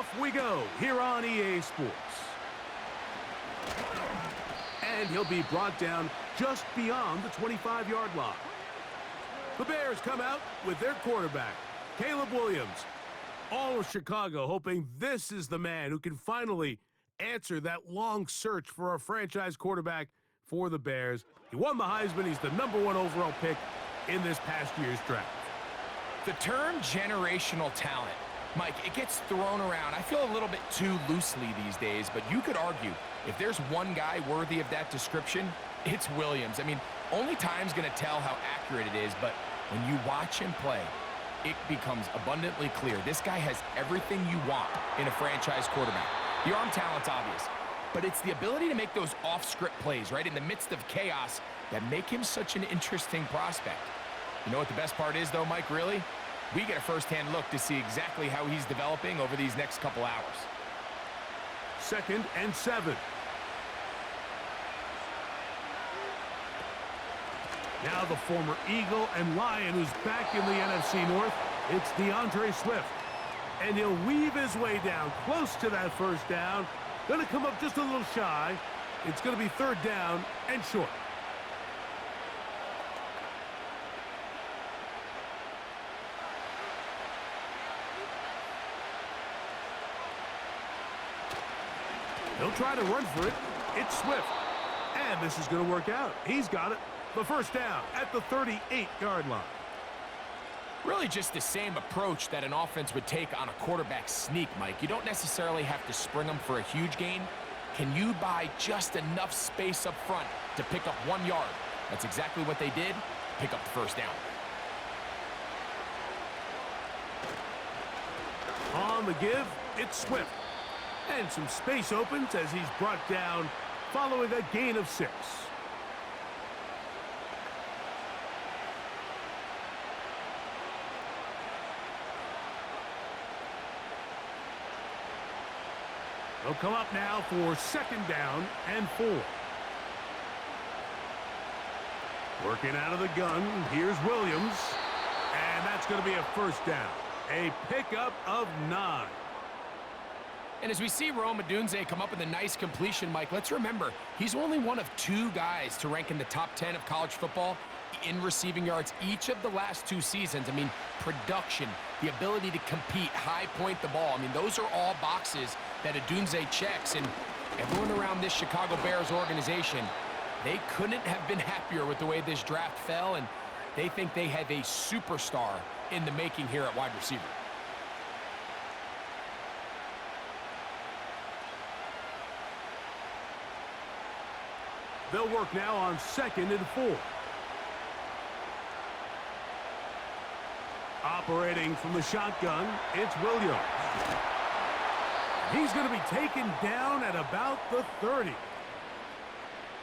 Off we go here on EA Sports. And he'll be brought down just beyond the 25-yard line. The Bears come out with their quarterback, Caleb Williams. All of Chicago hoping this is the man who can finally answer that long search for a franchise quarterback for the Bears. He won the Heisman. He's the #1 overall pick in this past year's draft. The term generational talent, Mike, it gets thrown around, I feel, a little bit too loosely these days, but you could argue if there's one guy worthy of that description, it's Williams. I mean, only time's going to tell how accurate it is, but when you watch him play, it becomes abundantly clear. This guy has everything you want in a franchise quarterback. The arm talent's obvious, but it's the ability to make those off-script plays, right, in the midst of chaos that make him such an interesting prospect. You know what the best part is, though, Mike, really? We get a first-hand look to see exactly how he's developing over these next couple hours. 2nd and 7. Now the former Eagle and Lion who's back in the NFC North, it's DeAndre Swift. And he'll weave his way down close to that first down. Going to come up just a little shy. It's going to be 3rd down and short. He'll try to run for it. It's Swift. And this is going to work out. He's got it. The first down at the 38-yard line. Really just the same approach that an offense would take on a quarterback sneak, Mike. You don't necessarily have to spring them for a huge gain. Can you buy just enough space up front to pick up 1 yard? That's exactly what they did. Pick up the first down. On the give, it's Swift. And some space opens as he's brought down following a gain of 6. They'll come up now for 2nd down and 4. Working out of the gun, here's Williams. And that's going to be a first down. A pickup of 9. And as we see Rome Odunze come up with a nice completion, Mike, let's remember, he's only one of 2 guys to rank in the top 10 of college football in receiving yards each of the last 2 seasons. I mean, production, the ability to compete, high point the ball. I mean, those are all boxes that Odunze checks. And everyone around this Chicago Bears organization, they couldn't have been happier with the way this draft fell, and they think they have a superstar in the making here at wide receiver. They'll work now on 2nd and 4. Operating from the shotgun, it's Williams. He's going to be taken down at about the 30.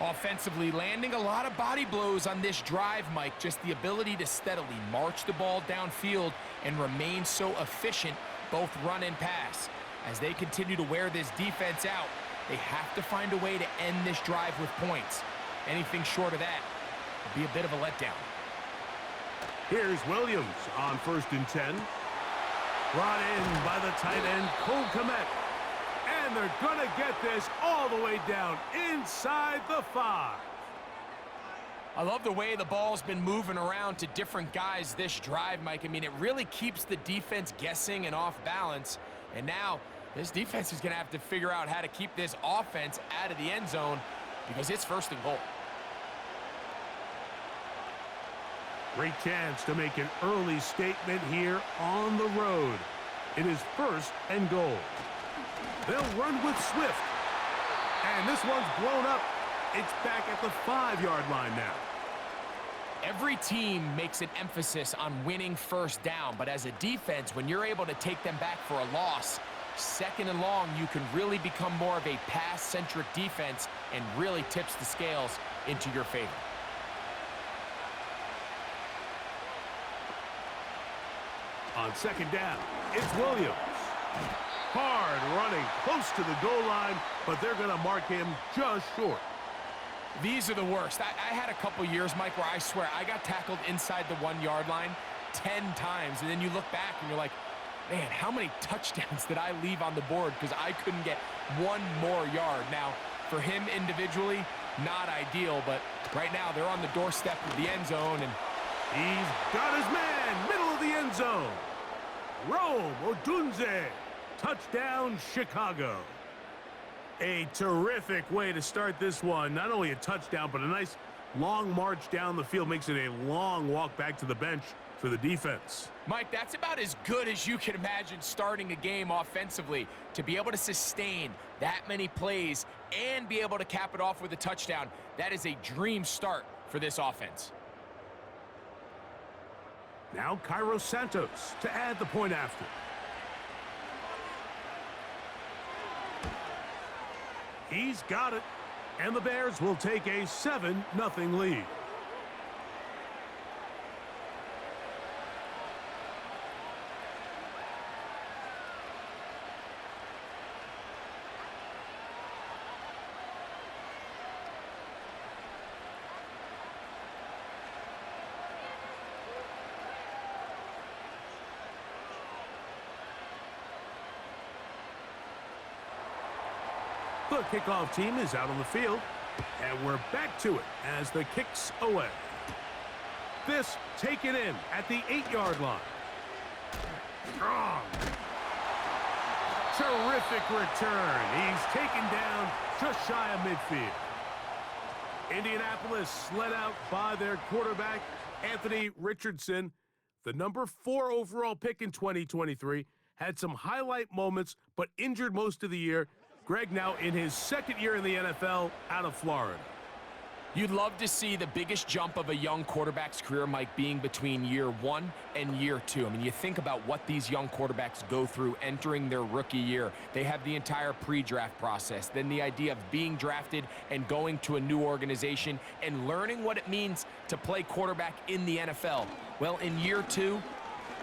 Offensively, landing a lot of body blows on this drive, Mike. Just the ability to steadily march the ball downfield and remain so efficient, both run and pass. As they continue to wear this defense out, they have to find a way to end this drive with points. Anything short of that would be a bit of a letdown. Here's Williams on 1st and 10. Brought in by the tight end, Cole Kmet. And they're going to get this all the way down inside the 5. I love the way the ball's been moving around to different guys this drive, Mike. I mean, it really keeps the defense guessing and off balance. And now this defense is going to have to figure out how to keep this offense out of the end zone because it's 1st and goal. Great chance to make an early statement here on the road. It is 1st and goal. They'll run with Swift. And this one's blown up. It's back at the 5-yard line now. Every team makes an emphasis on winning first down, but as a defense, when you're able to take them back for a loss, 2nd and long, you can really become more of a pass-centric defense and really tips the scales into your favor. On 2nd down, it's Williams. Hard running close to the goal line, but they're going to mark him just short. These are the worst. I had a couple years, Mike, where I swear I got tackled inside the 1-yard line 10 times, and then you look back and you're like, Man, how many touchdowns did I leave on the board because I couldn't get one more yard? Now, for him individually, not ideal, but right now they're on the doorstep of the end zone, and he's got his man, middle of the end zone. Rome Odunze, touchdown Chicago. A terrific way to start this one. Not only a touchdown, but a nice long march down the field. Makes it a long walk back to the bench for the defense. Mike, that's about as good as you can imagine starting a game offensively. To be able to sustain that many plays and be able to cap it off with a touchdown, that is a dream start for this offense. Now Cairo Santos to add the point after. He's got it, and the Bears will take a 7-0 lead. The kickoff team is out on the field, and we're back to it as the kick's away. This taken in at the 8-yard line. Strong. Terrific return. He's taken down just shy of midfield. Indianapolis led out by their quarterback, Anthony Richardson. The number 4 overall pick in 2023 had some highlight moments, but injured most of the year. Greg now in his second year in the NFL out of Florida. You'd love to see the biggest jump of a young quarterback's career, Mike, being between year 1 and year 2. I mean, you think about what these young quarterbacks go through entering their rookie year. They have the entire pre-draft process, then the idea of being drafted and going to a new organization and learning what it means to play quarterback in the NFL. Well, in year 2,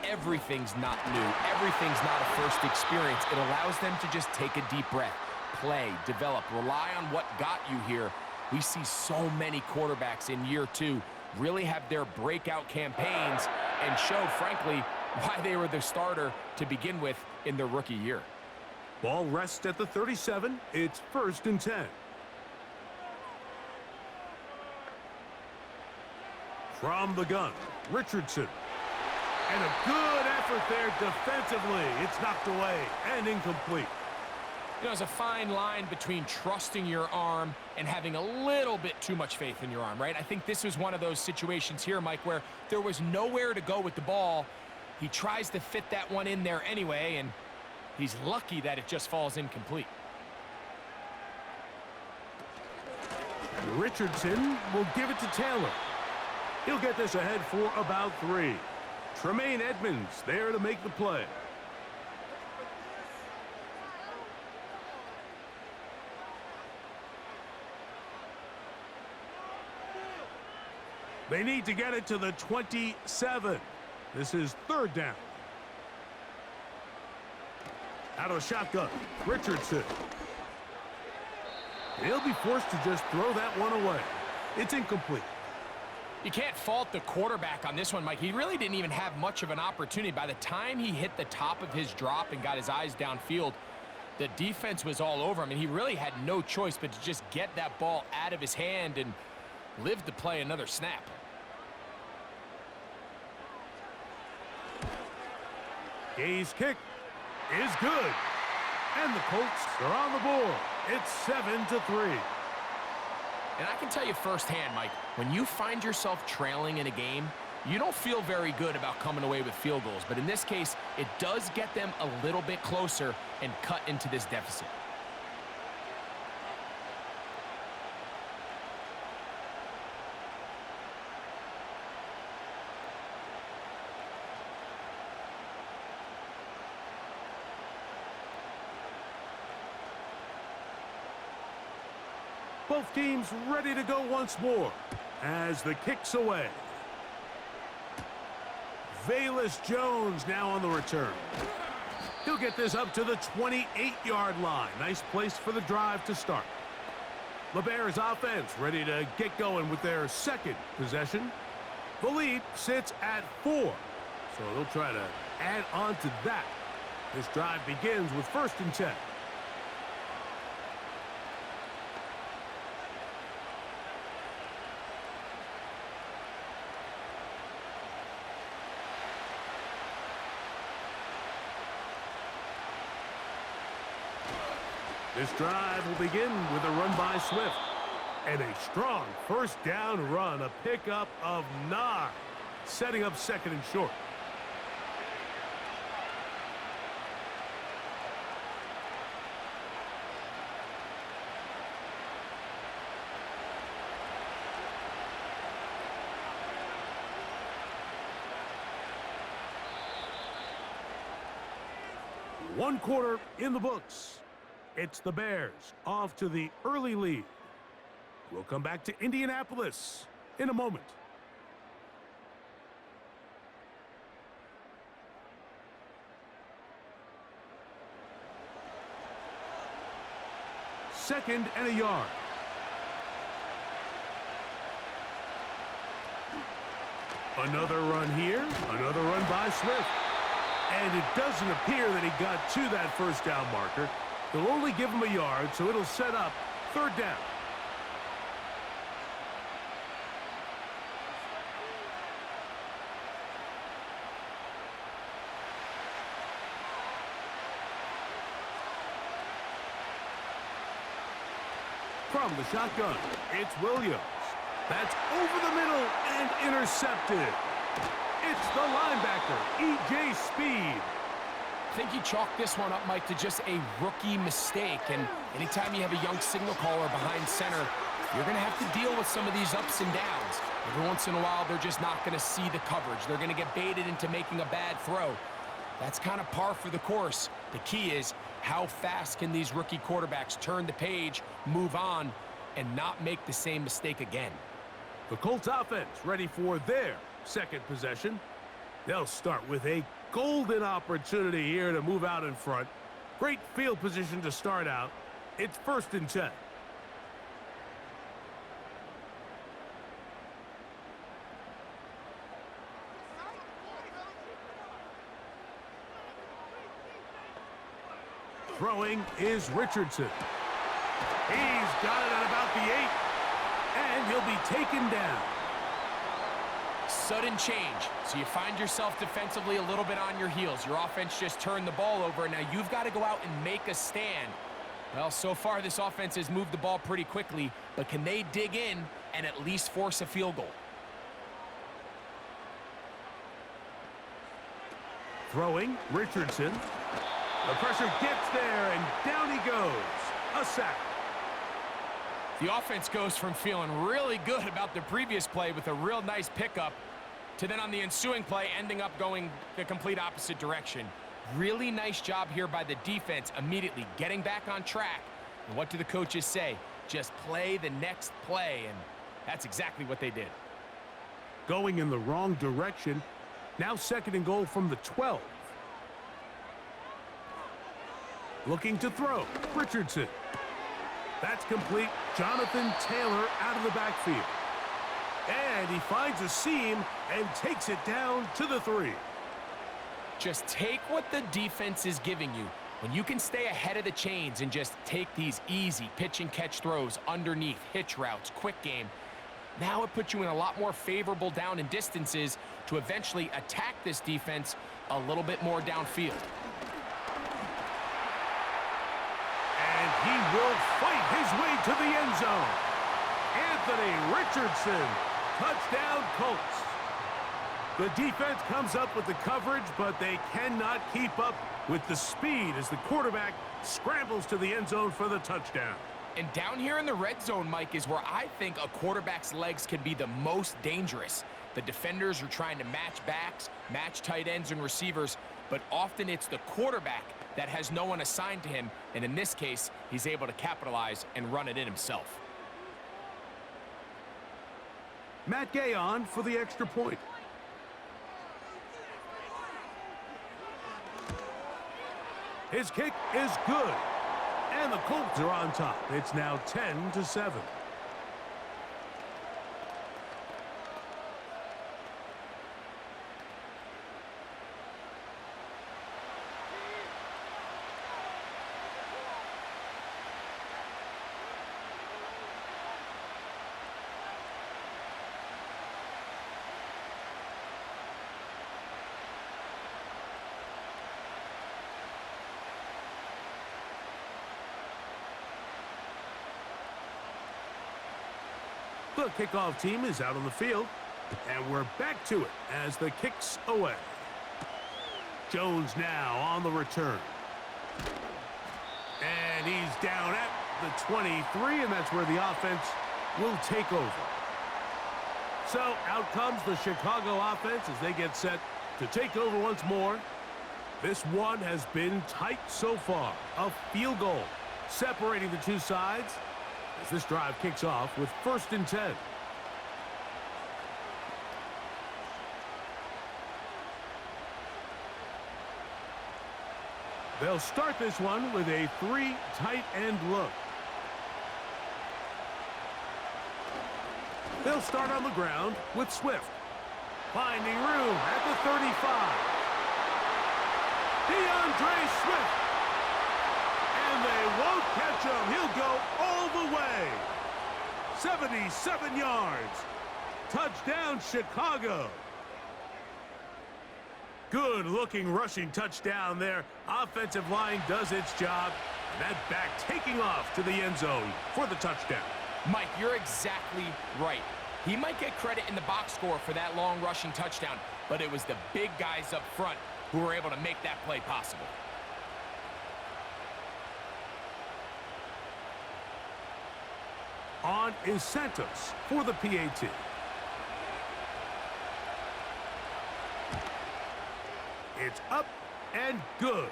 everything's not new. Everything's not a first experience. It allows them to just take a deep breath, play, develop, rely on what got you here. We see so many quarterbacks in year 2 really have their breakout campaigns and show, frankly, why they were the starter to begin with in their rookie year. Ball rests at the 37. It's 1st and 10. From the gun, Richardson. And a good effort there defensively. It's knocked away and incomplete. You know, there's a fine line between trusting your arm and having a little bit too much faith in your arm, right? I think this was one of those situations here, Mike, where there was nowhere to go with the ball. He tries to fit that one in there anyway, and he's lucky that it just falls incomplete. Richardson will give it to Taylor. He'll get this ahead for about 3. Tremaine Edmonds there to make the play. They need to get it to the 27. This is 3rd down. Out of shotgun, Richardson. He'll be forced to just throw that one away. It's incomplete. You can't fault the quarterback on this one, Mike. He really didn't even have much of an opportunity. By the time he hit the top of his drop and got his eyes downfield, the defense was all over him, and he really had no choice but to just get that ball out of his hand and live to play another snap. Gay's kick is good. And the Colts are on the board. It's 7-3. And I can tell you firsthand, Mike, when you find yourself trailing in a game, you don't feel very good about coming away with field goals. But in this case, it does get them a little bit closer and cut into this deficit. Both teams ready to go once more as the kick's away. Velus Jones now on the return. He'll get this up to the 28-yard line. Nice place for the drive to start. The Bears offense ready to get going with their second possession. The lead sits at 4, so they'll try to add on to that This drive begins with 1st and 10. This drive will begin with a run by Swift. And a strong 1st down run, a pickup of 9, setting up 2nd and short. One quarter in the books. It's the Bears off to the early lead. We'll come back to Indianapolis in a moment. Second and a yard. Another run here. Another run by Swift. And it doesn't appear that he got to that 1st down marker. They'll only give him a yard, so it'll set up 3rd down. From the shotgun, it's Williams. That's over the middle and intercepted. It's the linebacker, E.J. Speed. I think he chalked this one up, Mike, to just a rookie mistake. And anytime you have a young signal caller behind center, you're going to have to deal with some of these ups and downs. Every once in a while, they're just not going to see the coverage. They're going to get baited into making a bad throw. That's kind of par for the course. The key is, how fast can these rookie quarterbacks turn the page, move on, and not make the same mistake again? The Colts offense ready for their 2nd possession. They'll start with a golden opportunity here to move out in front. Great field position to start out. It's 1st and 10. Throwing is Richardson. He's got it at about the 8. And he'll be taken down. Sudden change. So you find yourself defensively a little bit on your heels. Your offense just turned the ball over. Now you've got to go out and make a stand. Well, so far this offense has moved the ball pretty quickly, but can they dig in and at least force a field goal? Throwing, Richardson. The pressure gets there, and down he goes. A sack. The offense goes from feeling really good about the previous play with a real nice pickup to then on the ensuing play ending up going the complete opposite direction. Really nice job here by the defense immediately getting back on track. And what do the coaches say? Just play the next play, and that's exactly what they did. Going in the wrong direction. Now 2nd and goal from the 12. Looking to throw. Richardson. That's complete. Jonathan Taylor out of the backfield. And he finds a seam and takes it down to the 3. Just take what the defense is giving you. When you can stay ahead of the chains and just take these easy pitch and catch throws underneath, hitch routes, quick game, now it puts you in a lot more favorable down and distances to eventually attack this defense a little bit more downfield. He will fight his way to the end zone. Anthony Richardson, touchdown Colts. The defense comes up with the coverage, but they cannot keep up with the speed as the quarterback scrambles to the end zone for the touchdown. And down here in the red zone, Mike, is where I think a quarterback's legs can be the most dangerous. The defenders are trying to match backs, match tight ends and receivers, but often it's the quarterback that has no one assigned to him, and in this case, he's able to capitalize and run it in himself. Matt Gay on for the extra point. His kick is good, and the Colts are on top. It's now 10-7. The kickoff team is out on the field, and we're back to it as the kick's away. Jones now on the return. And he's down at the 23, and that's where the offense will take over. So out comes the Chicago offense as they get set to take over once more. This one has been tight so far. A field goal separating the two sides as this drive kicks off with 1st and 10. They'll start this one with a 3 tight end look. They'll start on the ground with Swift. Finding room at the 35. DeAndre Swift. And they won't catch him. He'll go all the way. 77 yards. Touchdown, Chicago. Good-looking rushing touchdown there. Offensive line does its job. And that back taking off to the end zone for the touchdown. Mike, you're exactly right. He might get credit in the box score for that long rushing touchdown, but it was the big guys up front who were able to make that play possible. On is Santos for the PAT. It's up and good.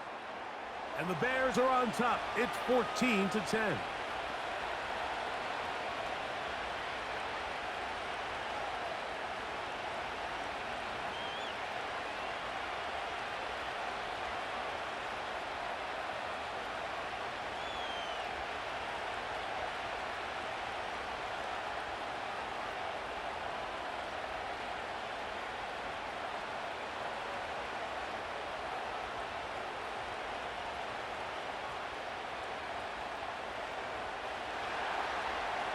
And the Bears are on top. It's 14-10.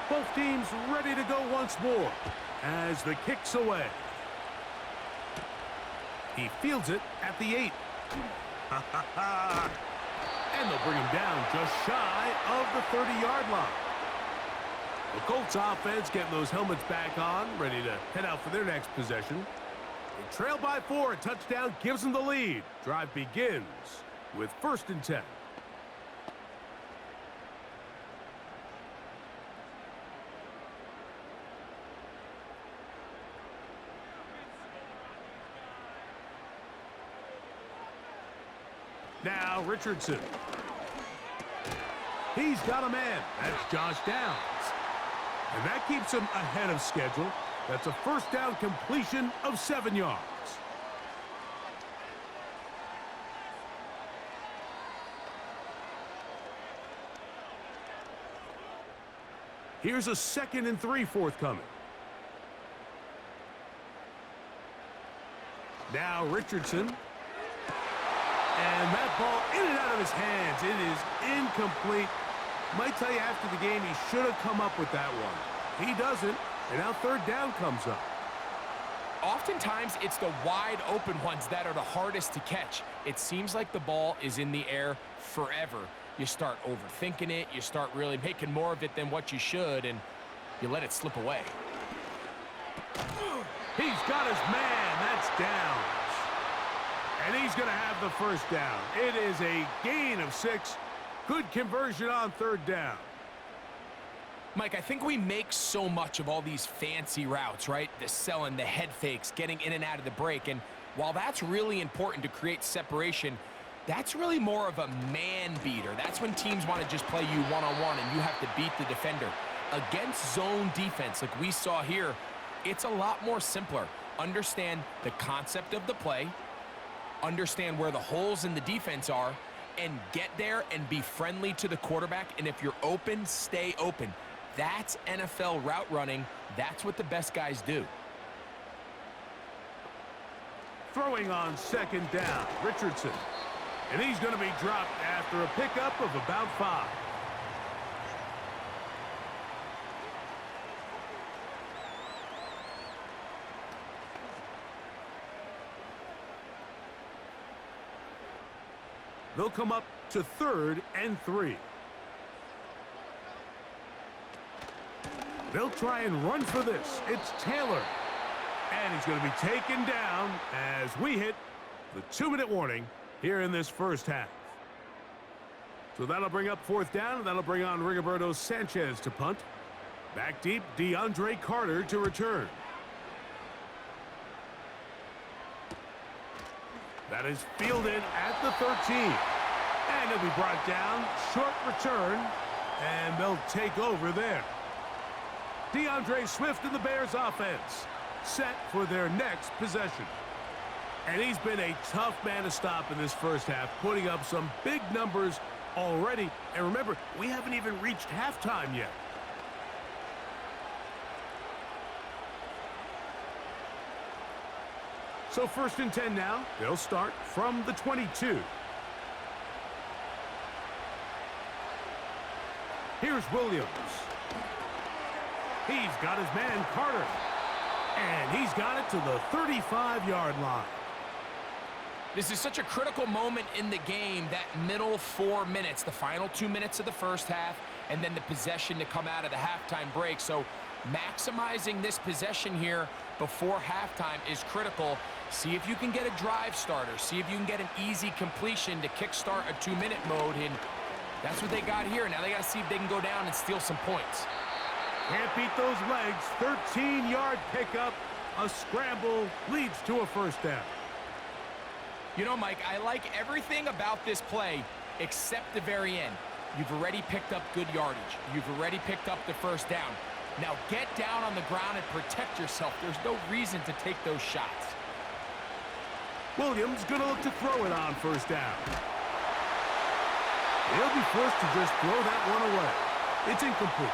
Both teams ready to go once more as the kick's away. He fields it at the 8. And they'll bring him down just shy of the 30-yard line. The Colts offense getting those helmets back on, ready to head out for their next possession. They trail by 4. A touchdown gives them the lead. Drive begins with 1st and 10. Now Richardson. He's got a man. That's Josh Downs. And that keeps him ahead of schedule. That's a 1st down completion of 7 yards. Here's a 2nd and 3 forthcoming. Now Richardson. And that ball in and out of his hands. It is incomplete. Might tell you after the game he should have come up with that one. He doesn't, and now 3rd down comes up. Oftentimes, it's the wide open ones that are the hardest to catch. It seems like the ball is in the air forever. You start overthinking it. You start really making more of it than what you should, and you let it slip away. He's got his man. That's down. And he's going to have the 1st down. It is a gain of 6. Good conversion on 3rd down. Mike, I think we make so much of all these fancy routes, right? The selling, the head fakes, getting in and out of the break. And while that's really important to create separation, that's really more of a man beater. That's when teams want to just play you one-on-one and you have to beat the defender. Against zone defense like we saw here, it's a lot more simpler. Understand the concept of the play, understand where the holes in the defense are, and get there and be friendly to the quarterback. And if you're open, stay open. That's NFL route running. That's what the best guys do. Throwing on 2nd down, Richardson. And he's going to be dropped after a pickup of about 5. They'll come up to 3rd and 3. They'll try and run for this. It's Taylor. And he's going to be taken down as we hit the 2-minute warning here in this first half. So that'll bring up fourth down, and that'll bring on Rigoberto Sanchez to punt. Back deep, DeAndre Carter to return. That is fielded at the 13. And it'll be brought down, short return, and they'll take over there. DeAndre Swift and the Bears offense set for their next possession. And he's been a tough man to stop in this first half, putting up some big numbers already. And remember, we haven't even reached halftime yet. So 1st and 10 now. They'll start from the 22. Here's Williams. He's got his man Carter. And he's got it to the 35-yard line. This is such a critical moment in the game, that middle 4 minutes, the final 2 minutes of the first half, and then the possession to come out of the halftime break. So maximizing this possession here before halftime is critical. See if you can get a drive starter. See if you can get an easy completion to kickstart a 2-minute mode, and that's what they got here. Now they got to see if they can go down and steal some points. Can't beat those legs. 13-yard pickup. A scramble leads to a first down. You know, Mike, I like everything about this play except the very end. You've already picked up good yardage. You've already picked up the first down. Now get down on the ground and protect yourself. There's no reason to take those shots. Williams going to look to throw it on first down. He'll be forced to just throw that one away. It's incomplete.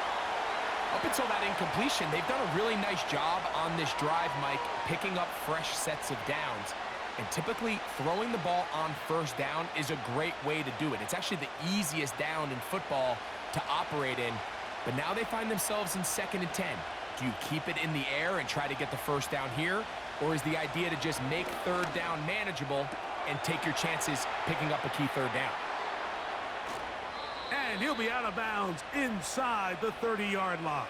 Up until that incompletion, they've done a really nice job on this drive, Mike, picking up fresh sets of downs. And typically, throwing the ball on first down is a great way to do it. It's actually the easiest down in football to operate in. But now they find themselves in 2nd and 10. Do you keep it in the air and try to get the first down here? Or is the idea to just make 3rd down manageable and take your chances picking up a key 3rd down? And he'll be out of bounds inside the 30-yard line.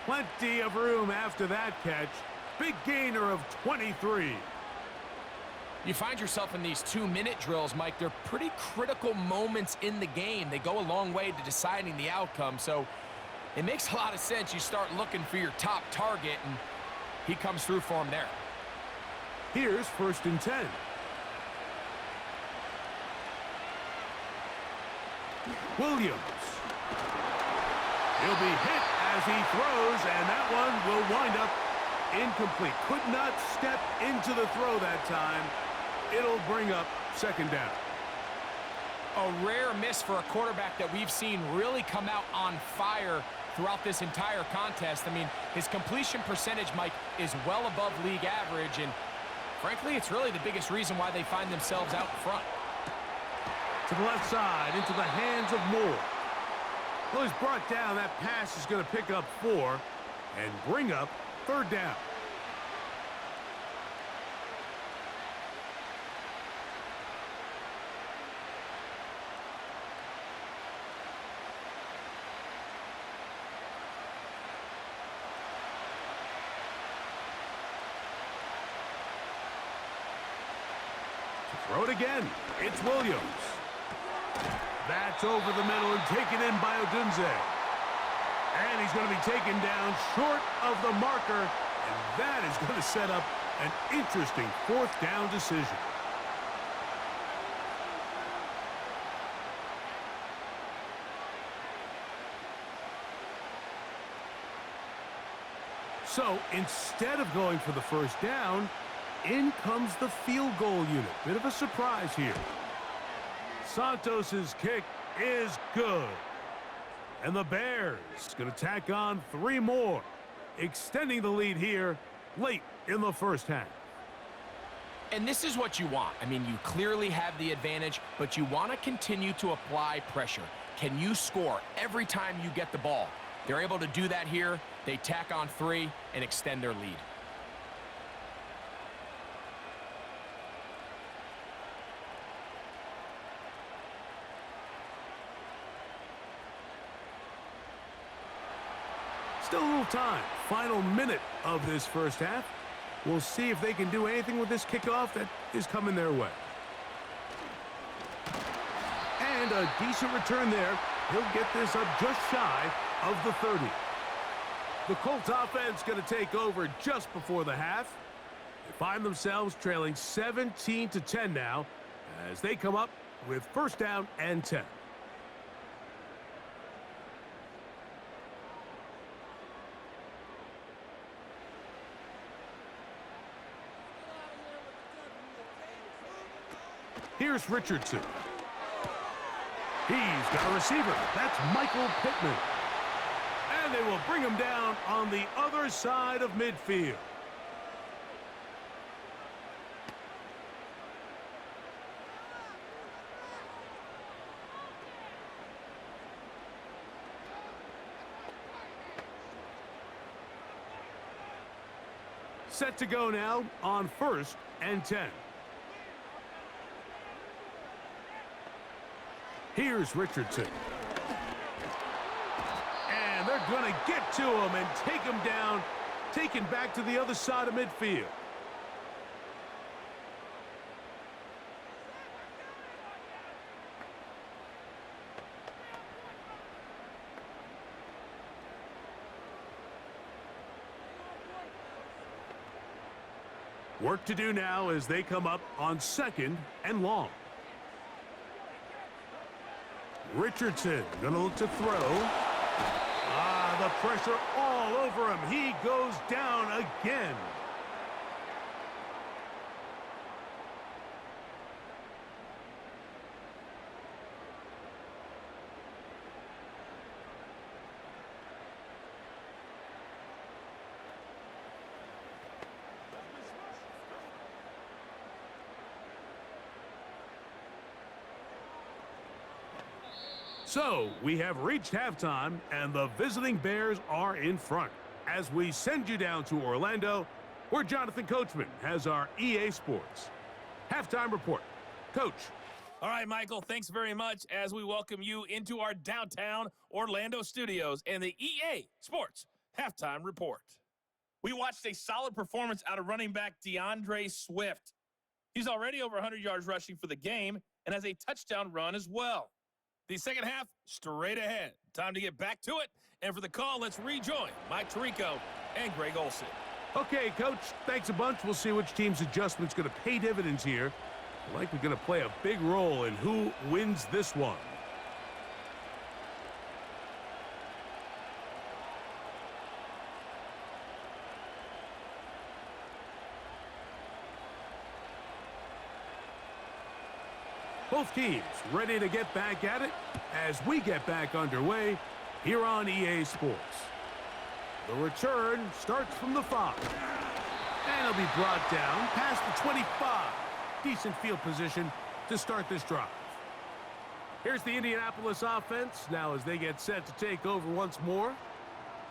Plenty of room after that catch. Big gainer of 23. You find yourself in these 2-minute drills, Mike. They're pretty critical moments in the game. They go a long way to deciding the outcome. So it makes a lot of sense. You start looking for your top target, and he comes through for him there. Here's 1st and 10. Williams. He'll be hit as he throws, and that one will wind up incomplete. Could not step into the throw that time. It'll bring up 2nd down. A rare miss for a quarterback that we've seen really come out on fire throughout this entire contest. I mean, his completion percentage, Mike, is well above league average, and frankly, it's really the biggest reason why they find themselves out in front. To the left side, into the hands of Moore. Well, he's brought down. That pass is going to pick up 4 and bring up 3rd down. To throw it again. It's Williams. That's over the middle and taken in by Odunze. And he's going to be taken down short of the marker. And that is going to set up an interesting 4th down decision. So instead of going for the first down, in comes the field goal unit. Bit of a surprise here. Santos's kick is good. And the Bears going to tack on 3 more, extending the lead here late in the first half. And this is what you want. I mean, you clearly have the advantage, but you want to continue to apply pressure. Can you score every time you get the ball? They're able to do that here. They tack on 3 and extend their lead. Still a little time. Final minute of this first half. We'll see if they can do anything with this kickoff that is coming their way. And a decent return there. He'll get this up just shy of the 30. The Colts offense going to take over just before the half. They find themselves trailing 17-10 now as they come up with first down and 10. Here's Richardson. He's got a receiver. That's Michael Pittman. And they will bring him down on the other side of midfield. Set to go now on first and 10. Here's Richardson. And they're going to get to him and take him down, taken back to the other side of midfield. Work to do now as they come up on second and long. Richardson gonna look to throw. The pressure all over him. He goes down again. So, we have reached halftime, and the visiting Bears are in front. As we send you down to Orlando, where Jonathan Coachman has our EA Sports halftime report. Coach. All right, Michael, thanks very much as we welcome you into our downtown Orlando studios and the EA Sports halftime report. We watched a solid performance out of running back DeAndre Swift. He's already over 100 yards rushing for the game and has a touchdown run as well. The second half, straight ahead. Time to get back to it. And for the call, let's rejoin Mike Tirico and Greg Olsen. Okay, Coach, thanks a bunch. We'll see which team's adjustment's going to pay dividends here. Likely going to play a big role in who wins this one. Both teams ready to get back at it as we get back underway here on EA Sports. The return starts from the 5. And it'll be brought down past the 25. Decent field position to start this drive. Here's the Indianapolis offense now as they get set to take over once more.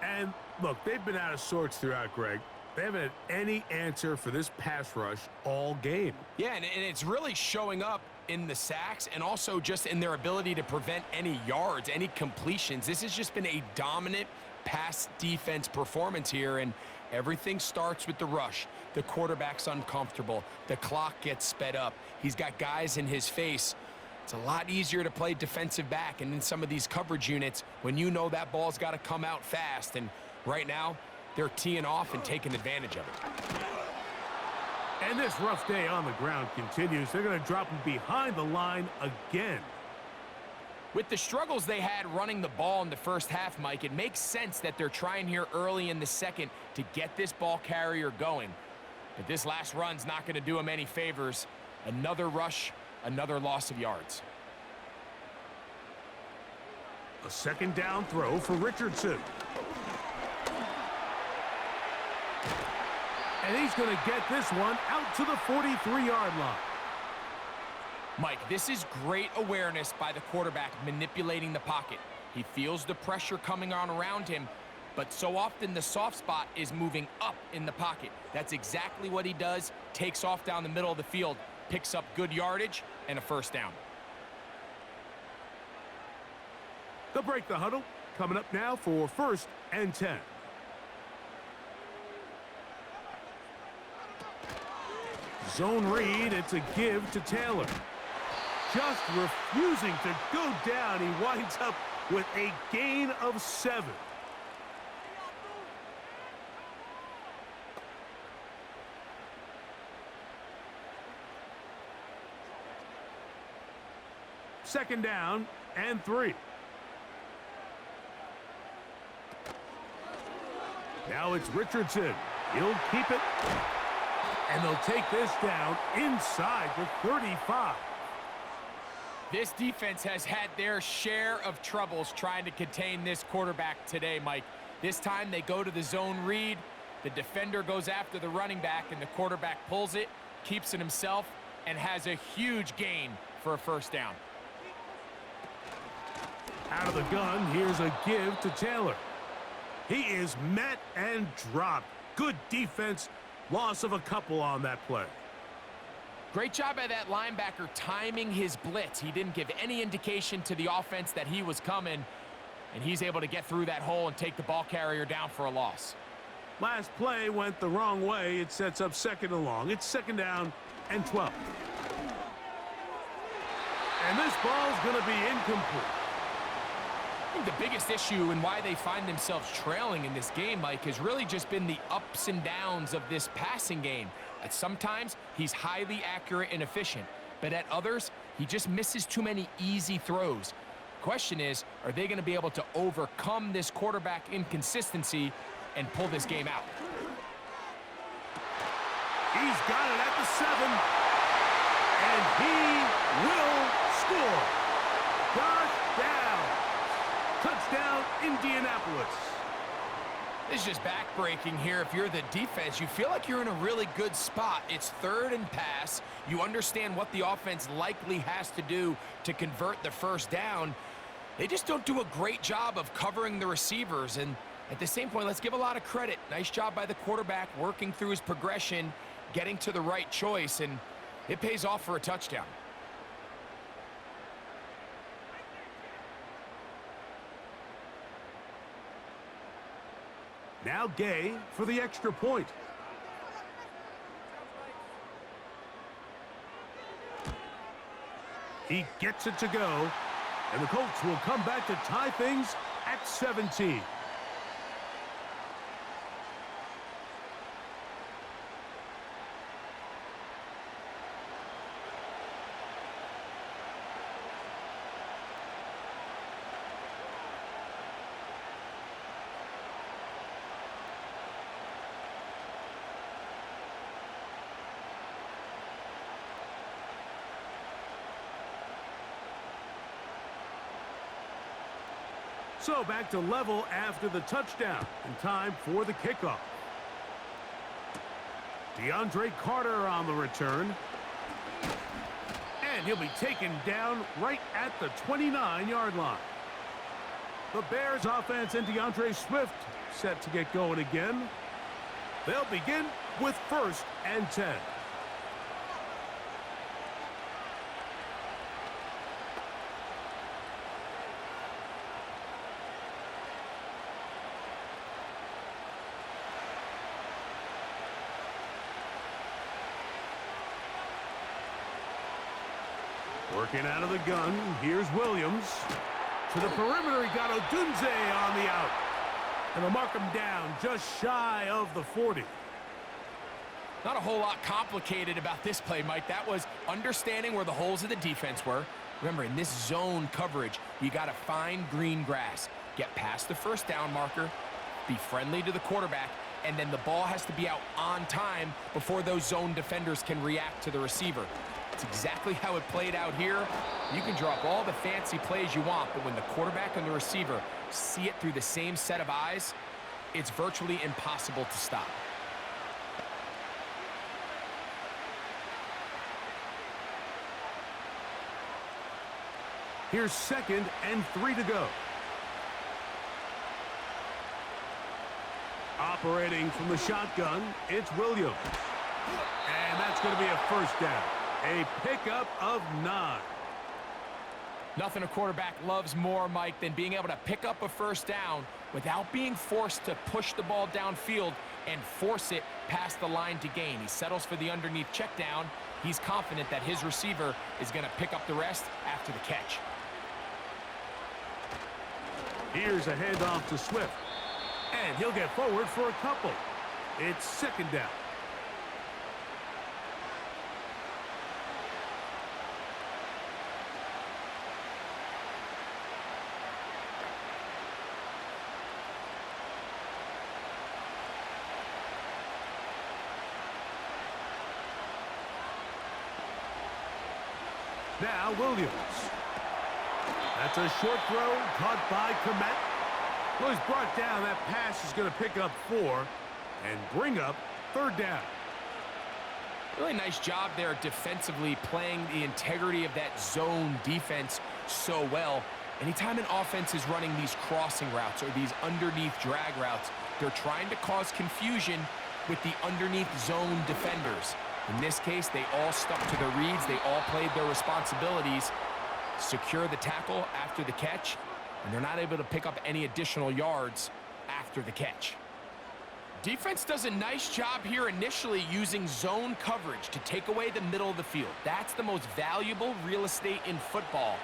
And look, they've been out of sorts throughout, Greg. They haven't had any answer for this pass rush all game. Yeah, and it's really showing up in the sacks and also just in their ability to prevent any yards, any completions. This has just been a dominant pass defense performance here, and everything starts with the rush. The quarterback's uncomfortable. The clock gets sped up. He's got guys in his face. It's a lot easier to play defensive back, and in some of these coverage units, when you know that ball's got to come out fast, and right now, they're teeing off and taking advantage of it. And this rough day on the ground continues. They're going to drop him behind the line again. With the struggles they had running the ball in the first half, Mike, it makes sense that they're trying here early in the second to get this ball carrier going. But this last run's not going to do him any favors. Another rush, another loss of yards. A second down throw for Richardson. And he's going to get this one out to the 43-yard line. Mike, this is great awareness by the quarterback manipulating the pocket. He feels the pressure coming on around him, but so often the soft spot is moving up in the pocket. That's exactly what he does. Takes off down the middle of the field, picks up good yardage, and a first down. They'll break the huddle. Coming up now for first and 10. Zone read, it's a give to Taylor. Just refusing to go down. He winds up with a gain of 7. Second down and 3. Now it's Richardson. He'll keep it. And they'll take this down inside the 35. This defense has had their share of troubles trying to contain this quarterback today, Mike. This time they go to the zone read. The defender goes after the running back, and the quarterback pulls it, keeps it himself, and has a huge gain for a first down. Out of the gun, here's a give to Taylor. He is met and dropped. Good defense. Loss of a couple on that play. Great job by that linebacker timing his blitz. He didn't give any indication to the offense that he was coming, and he's able to get through that hole and take the ball carrier down for a loss. Last play went the wrong way. It sets up second and long. It's second down and 12. And this ball's going to be incomplete. I think the biggest issue and why they find themselves trailing in this game, Mike, has really just been the ups and downs of this passing game. At sometimes, he's highly accurate and efficient, but at others, he just misses too many easy throws. Question is, are they going to be able to overcome this quarterback inconsistency and pull this game out? He's got it at the 7, and he will score. Josh down. Touchdown, Indianapolis. This is just backbreaking here. If you're the defense, you feel like you're in a really good spot. It's third and pass. You understand what the offense likely has to do to convert the first down. They just don't do a great job of covering the receivers. And at the same point, let's give a lot of credit. Nice job by the quarterback working through his progression, getting to the right choice, and it pays off for a touchdown. Now Gay for the extra point. He gets it to go, and the Colts will come back to tie things at 17. So back to level after the touchdown, and time for the kickoff. DeAndre Carter on the return. And he'll be taken down right at the 29-yard line. The Bears offense and DeAndre Swift set to get going again. They'll begin with 1st and 10. Working out of the gun, here's Williams. To the perimeter, he got Odunze on the out. And they'll mark him down just shy of the 40. Not a whole lot complicated about this play, Mike. That was understanding where the holes of the defense were. Remember, in this zone coverage, you got to find green grass. Get past the first down marker, be friendly to the quarterback, and then the ball has to be out on time before those zone defenders can react to the receiver. It's exactly how it played out here. You can draw up all the fancy plays you want, but when the quarterback and the receiver see it through the same set of eyes, it's virtually impossible to stop. Here's 2nd and 3 to go. Operating from the shotgun, it's Williams. And that's going to be a first down. A pickup of 9. Nothing a quarterback loves more, Mike, than being able to pick up a first down without being forced to push the ball downfield and force it past the line to gain. He settles for the underneath check down. He's confident that his receiver is going to pick up the rest after the catch. Here's a handoff to Swift. And he'll get forward for a couple. It's second down. Now Williams. That's a short throw caught by Komet. Well, he's brought down. That pass is going to pick up 4 and bring up third down. Really nice job there defensively, playing the integrity of that zone defense so well. Anytime an offense is running these crossing routes or these underneath drag routes, they're trying to cause confusion with the underneath zone defenders. In this case, they all stuck to their reads. They all played their responsibilities. Secure the tackle after the catch, and they're not able to pick up any additional yards after the catch. Defense does a nice job here initially using zone coverage to take away the middle of the field. That's the most valuable real estate in football.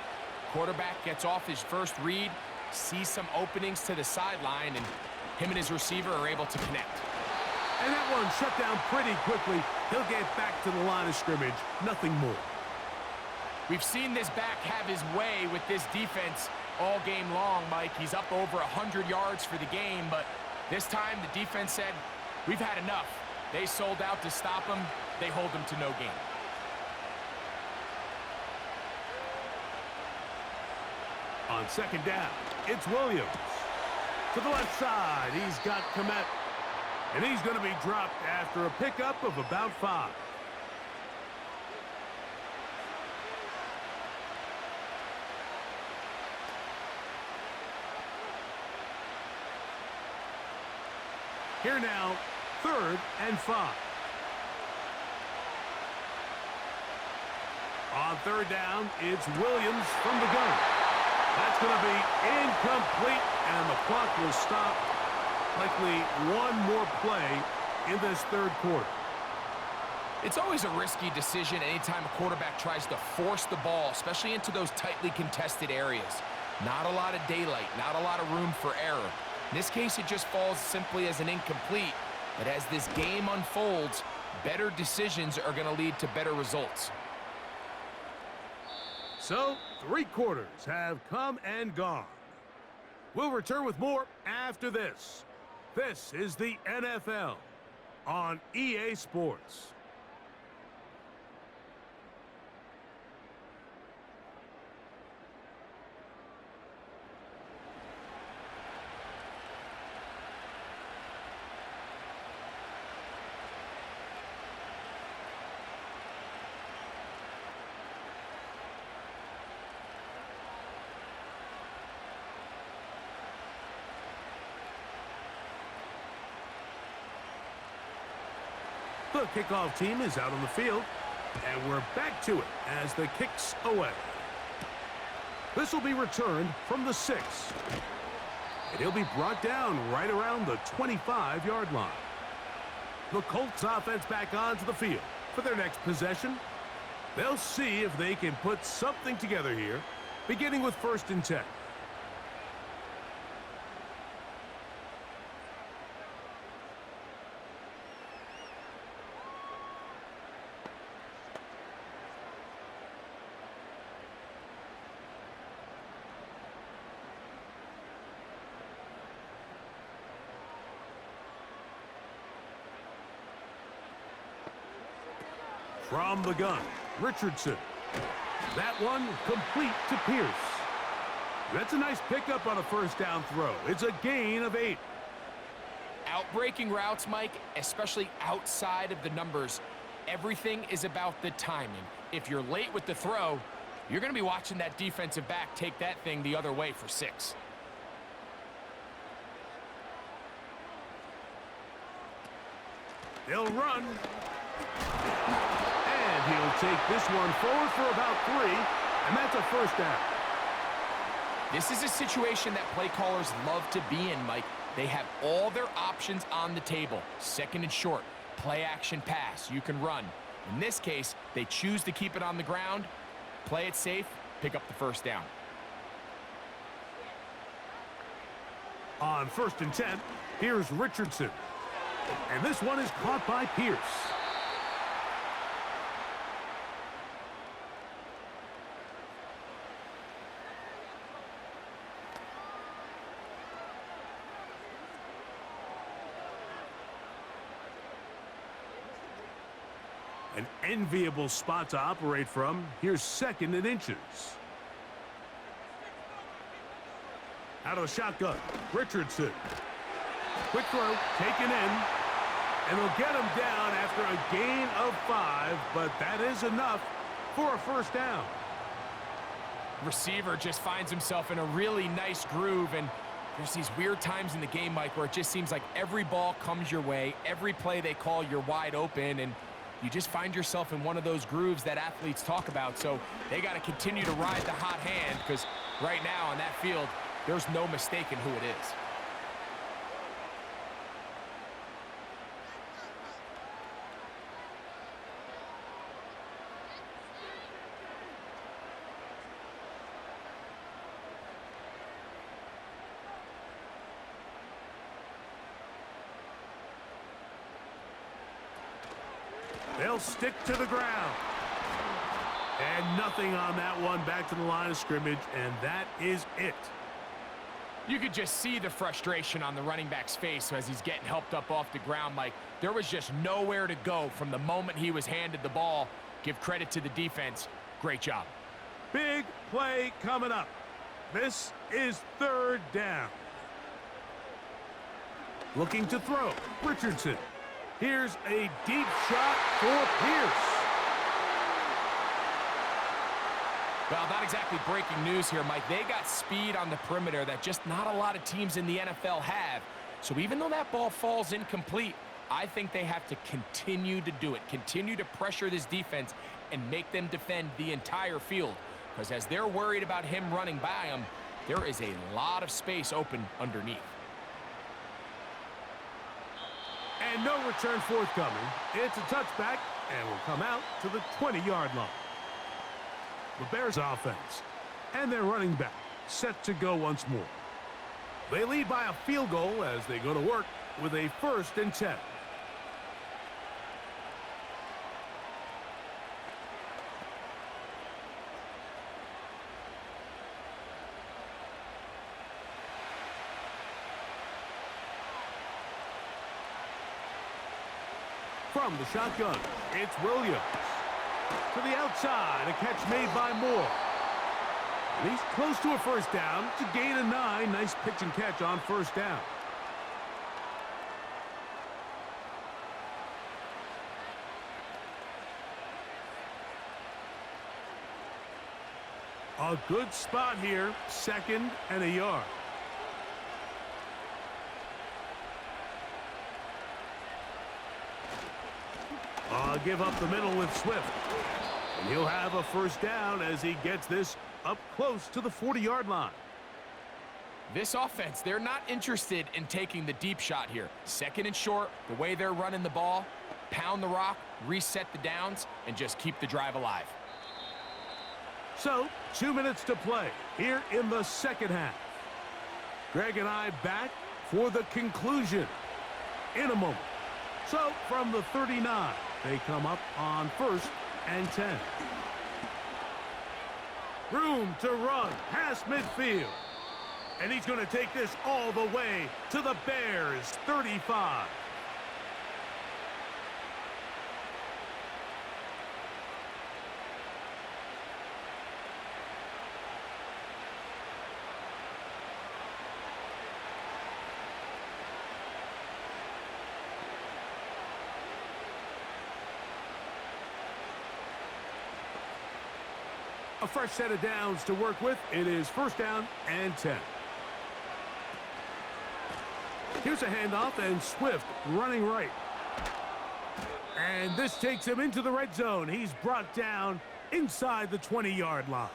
Quarterback gets off his first read, sees some openings to the sideline, and him and his receiver are able to connect. And that one shut down pretty quickly. He'll get back to the line of scrimmage, nothing more. We've seen this back have his way with this defense all game long, Mike. He's up over 100 yards for the game, but this time the defense said, we've had enough. They sold out to stop him. They hold him to no gain. On second down, it's Williams. To the left side, he's got Komet. And he's going to be dropped after a pickup of about 5. Here now, 3rd and 5. On 3rd down, it's Williams from the gun. That's going to be incomplete, and the clock will stop. Likely one more play in this 3rd quarter. It's always a risky decision anytime a quarterback tries to force the ball, especially into those tightly contested areas. Not a lot of daylight, not a lot of room for error. In this case, it just falls simply as an incomplete. But as this game unfolds, better decisions are going to lead to better results. So, 3 quarters have come and gone. We'll return with more after this. This is the NFL on EA Sports. The kickoff team is out on the field, and we're back to it as the kick's away. This will be returned from the 6. And he'll be brought down right around the 25-yard line. The Colts offense back onto the field for their next possession. They'll see if they can put something together here, beginning with 1st and 10. From the gun, Richardson. That one complete to Pierce. That's a nice pickup on a 1st down throw. It's a gain of 8. Outbreaking routes, Mike, especially outside of the numbers, everything is about the timing. If you're late with the throw, you're going to be watching that defensive back take that thing the other way for 6. They'll run. And he'll take this one forward for about 3, and that's a 1st down. This is a situation that play callers love to be in, Mike. They have all their options on the table. Second and short, play action pass, you can run. In this case, they choose to keep it on the ground, play it safe, pick up the first down. On 1st and 10, here's Richardson. And this one is caught by Pierce. An enviable spot to operate from. Here's 2nd and inches. Out of the shotgun, Richardson. Quick throw, taken in. And they'll get him down after a gain of 5, but that is enough for a first down. Receiver just finds himself in a really nice groove, and there's these weird times in the game, Mike, where it just seems like every ball comes your way, every play they call, you're wide open, and you just find yourself in one of those grooves that athletes talk about. So they got to continue to ride the hot hand, because right now on that field, there's no mistaking who it is. They'll stick to the ground. And nothing on that one, back to the line of scrimmage, and that is it. You could just see the frustration on the running back's face as he's getting helped up off the ground. Like, there was just nowhere to go from the moment he was handed the ball. Give credit to the defense. Great job. Big play coming up. This is 3rd down. Looking to throw, Richardson. Here's a deep shot for Pierce. Well, not exactly breaking news here, Mike. They got speed on the perimeter that just not a lot of teams in the NFL have. So even though that ball falls incomplete, I think they have to continue to do it. Continue to pressure this defense and make them defend the entire field. Because as they're worried about him running by them, there is a lot of space open underneath. And no return forthcoming. It's a touchback and will come out to the 20-yard line. The Bears offense and their running back set to go once more. They lead by a field goal as they go to work with a 1st and 10. From the shotgun, it's Williams. To the outside, a catch made by Moore. And he's close to a first down. It's a gain of 9. Nice pitch and catch on 1st down. A good spot here, 2nd and a yard. Give up the middle with Swift. And he'll have a first down as he gets this up close to the 40-yard line. This offense, they're not interested in taking the deep shot here. 2nd and short, the way they're running the ball, pound the rock, reset the downs, and just keep the drive alive. So, 2 minutes to play here in the 2nd half. Greg and I back for the conclusion in a moment. So, from the 39, they come up on 1st and 10. Room to run past midfield. And he's going to take this all the way to the Bears' 35. A fresh set of downs to work with. It is 1st down and 10. Here's a handoff, and Swift running right. And this takes him into the red zone. He's brought down inside the 20-yard line.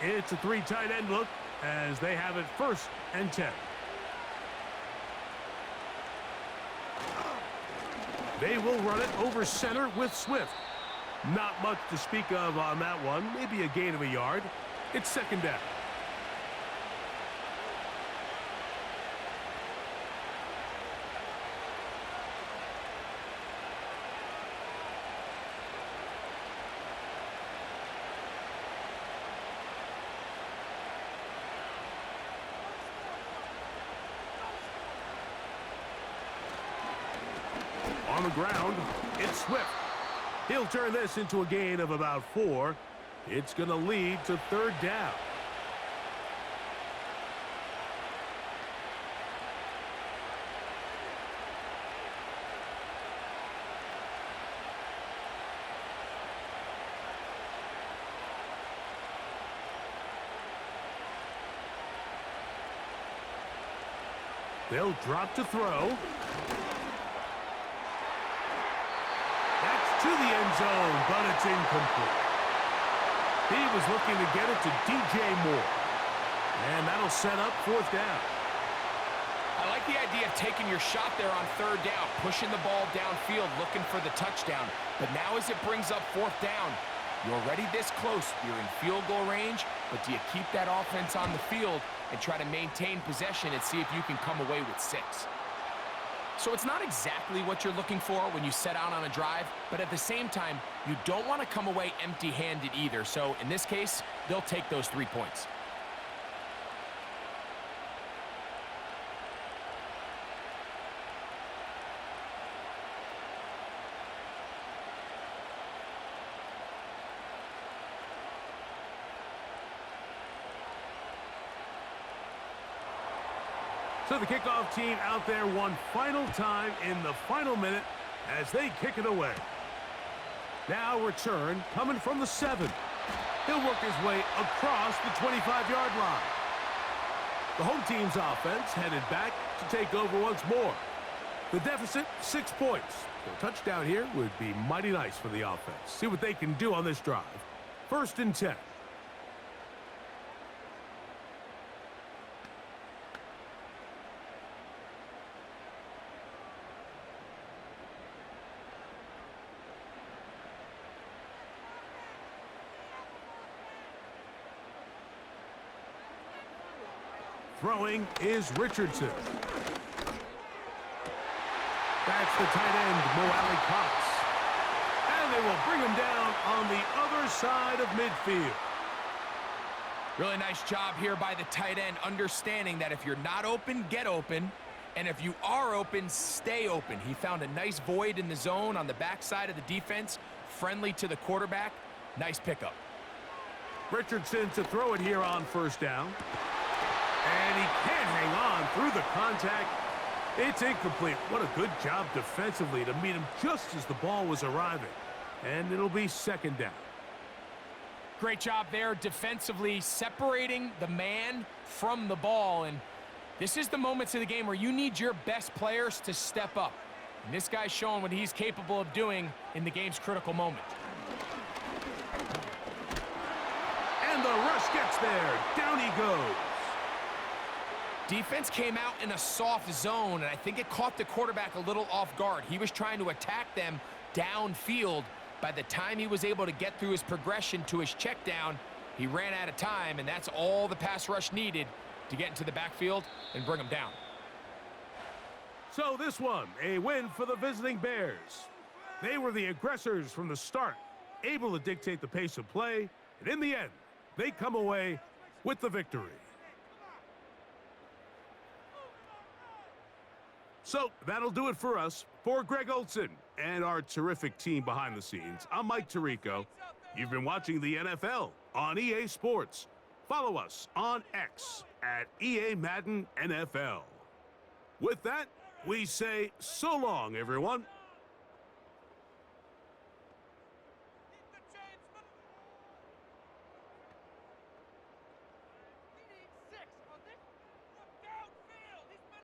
It's a 3 tight end look as they have it 1st and 10. They will run it over center with Swift. Not much to speak of on that one. Maybe a gain of a yard. It's 2nd down. On the ground, it's Swift. He'll turn this into a gain of about 4. It's going to lead to 3rd down. They'll drop to throw. To the end zone, but it's incomplete. He was looking to get it to DJ Moore. And that'll set up 4th down. I like the idea of taking your shot there on 3rd down, pushing the ball downfield, looking for the touchdown. But now as it brings up 4th down, you're already this close. You're in field goal range, but do you keep that offense on the field and try to maintain possession and see if you can come away with 6? So it's not exactly what you're looking for when you set out on a drive, but at the same time, you don't want to come away empty-handed either. So in this case, they'll take those 3 points. So the kickoff team out there one final time in the final minute as they kick it away. Now return coming from the 7. He'll work his way across the 25-yard line. The home team's offense headed back to take over once more. The deficit, 6 points. A touchdown here would be mighty nice for the offense. See what they can do on this drive. 1st and 10. Throwing is Richardson. That's the tight end, Mo Cox. And they will bring him down on the other side of midfield. Really nice job here by the tight end, understanding that if you're not open, get open. And if you are open, stay open. He found a nice void in the zone on the backside of the defense, friendly to the quarterback. Nice pickup. Richardson to throw it here on 1st down. And he can't hang on through the contact. It's incomplete. What a good job defensively to meet him just as the ball was arriving. And it'll be 2nd down. Great job there defensively, separating the man from the ball. And this is the moments of the game where you need your best players to step up. And this guy's showing what he's capable of doing in the game's critical moment. And the rush gets there. Down he goes. Defense came out in a soft zone, and I think it caught the quarterback a little off guard. He was trying to attack them downfield. By the time he was able to get through his progression to his check down, he ran out of time, and that's all the pass rush needed to get into the backfield and bring him down. So this one, a win for the visiting Bears. They were the aggressors from the start, able to dictate the pace of play, and in the end, they come away with the victory. So that'll do it for us. For Greg Olson and our terrific team behind the scenes, I'm Mike Tirico. You've been watching the NFL on EA Sports. Follow us on X at EA Madden NFL. With that, we say so long, everyone.